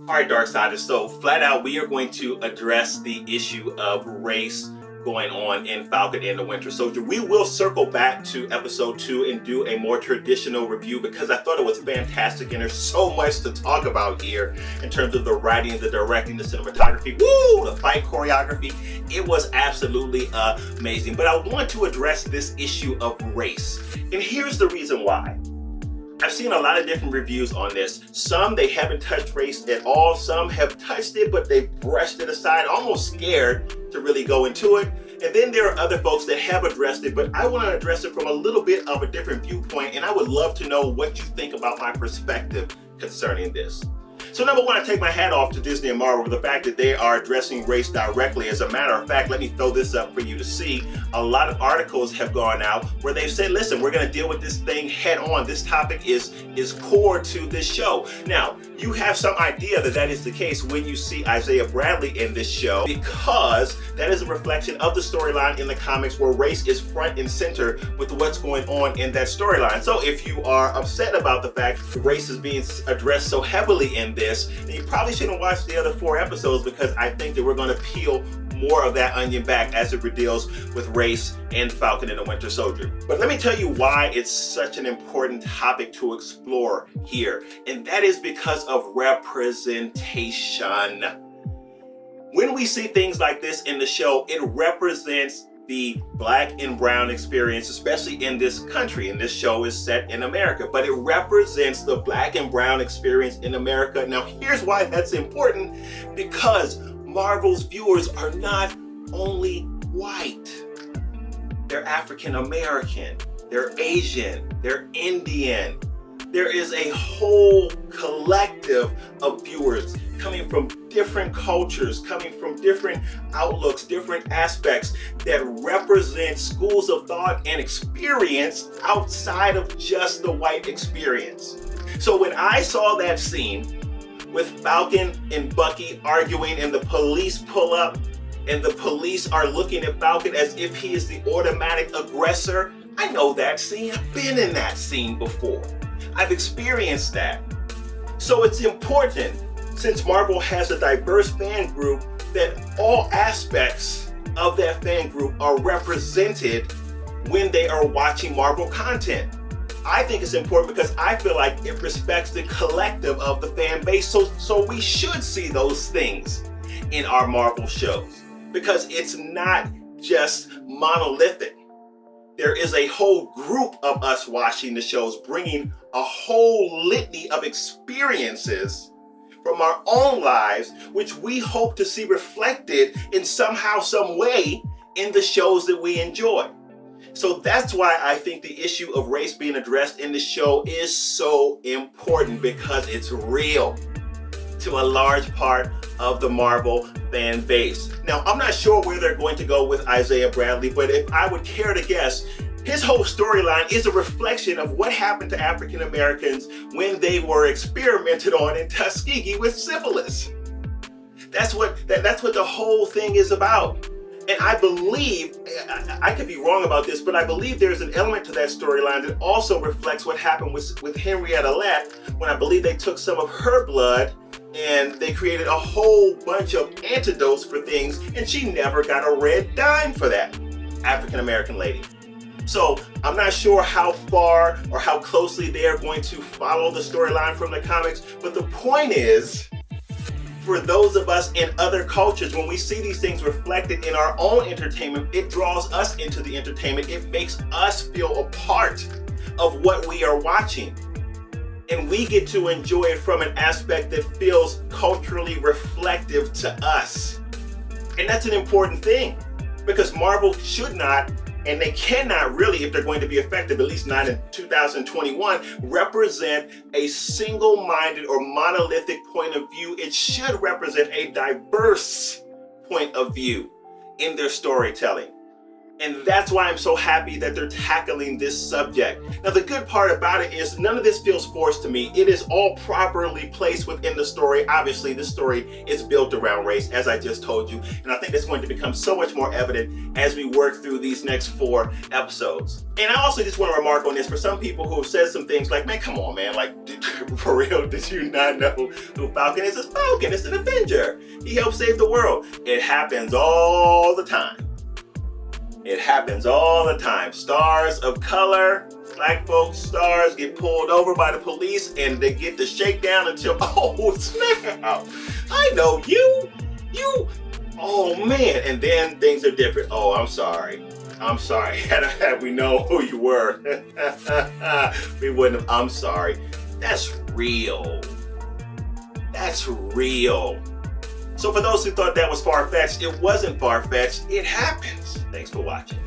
All right, Darksiders, so flat out, we are going to address the issue of race going on in Falcon and the Winter Soldier. We will circle back to episode 2 and do a more traditional review because I thought it was fantastic and there's so much to talk about here in terms of the writing, the directing, the cinematography, the fight choreography. It was absolutely amazing. But I want to address this issue of race. And here's the reason why. I've seen a lot of different reviews on this. Some, they haven't touched race at all. Some have touched it, but they brushed it aside, almost scared to really go into it. And then there are other folks that have addressed it, but I want to address it from a little bit of a different viewpoint, and I would love to know what you think about my perspective concerning this. So number one, I take my hat off to Disney and Marvel for the fact that they are addressing race directly. As a matter of fact, let me throw this up for you to see. A lot of articles have gone out where they've said, listen, we're going to deal with this thing head on. This topic is core to this show. Now, you have some idea that that is the case when you see Isaiah Bradley in this show, because that is a reflection of the storyline in the comics where race is front and center with what's going on in that storyline. So if you are upset about the fact race is being addressed so heavily in this, then you probably shouldn't watch the other 4 episodes, because I think that we're going to peel more of that onion back as it deals with race and Falcon and the Winter Soldier. But let me tell you why it's such an important topic to explore here, and that is because of representation. When we see things like this in the show, it represents the black and brown experience, especially in this country. And this show is set in America, but it represents the black and brown experience in America. Now, here's why that's important, because Marvel's viewers are not only white. They're African American, they're Asian, they're Indian. There is a whole collective of viewers coming from different cultures, coming from different outlooks, different aspects that represent schools of thought and experience outside of just the white experience. So when I saw that scene with Falcon and Bucky arguing and the police pull up and the police are looking at Falcon as if he is the automatic aggressor, I know that scene. I've been in that scene before. I've experienced that. So it's important, since Marvel has a diverse fan group, that all aspects of that fan group are represented when they are watching Marvel content. I think it's important because I feel like it respects the collective of the fan base. So we should see those things in our Marvel shows, because it's not just monolithic. There is a whole group of us watching the shows, bringing a whole litany of experiences from our own lives, which we hope to see reflected in somehow, some way in the shows that we enjoy. So that's why I think the issue of race being addressed in the show is so important, because it's real to a large part of the Marvel fan base. Now, I'm not sure where they're going to go with Isaiah Bradley, but if I would care to guess, his whole storyline is a reflection of what happened to African Americans when they were experimented on in Tuskegee with syphilis. That's what the whole thing is about. And I believe, I could be wrong about this, but I believe there's an element to that storyline that also reflects what happened with Henrietta Latt, when I believe they took some of her blood and they created a whole bunch of antidotes for things, and she never got a red dime for that, African American lady. So I'm not sure how far or how closely they are going to follow the storyline from the comics, but the point is, for those of us in other cultures, when we see these things reflected in our own entertainment, it draws us into the entertainment. It makes us feel a part of what we are watching. And we get to enjoy it from an aspect that feels culturally reflective to us. And that's an important thing, because Marvel should not, and they cannot really, if they're going to be effective, at least not in 2021, represent a single-minded or monolithic point of view. It should represent a diverse point of view in their storytelling. And that's why I'm so happy that they're tackling this subject. Now, the good part about it is none of this feels forced to me. It is all properly placed within the story. Obviously, this story is built around race, as I just told you. And I think it's going to become so much more evident as we work through these next 4 episodes. And I also just want to remark on this for some people who have said some things like, man, come on, man. Like, for real, did you not know who Falcon is? It's Falcon. It's an Avenger. He helps save the world. It happens all the time. It happens all the time. Stars of color, black folks, stars get pulled over by the police and they get the shakedown until, oh snap, I know you, oh man, and then things are different. Oh, I'm sorry. Had we known who you were, we wouldn't have, I'm sorry. That's real. That's real. So for those who thought that was far-fetched, it wasn't far-fetched. It happens. Thanks for watching.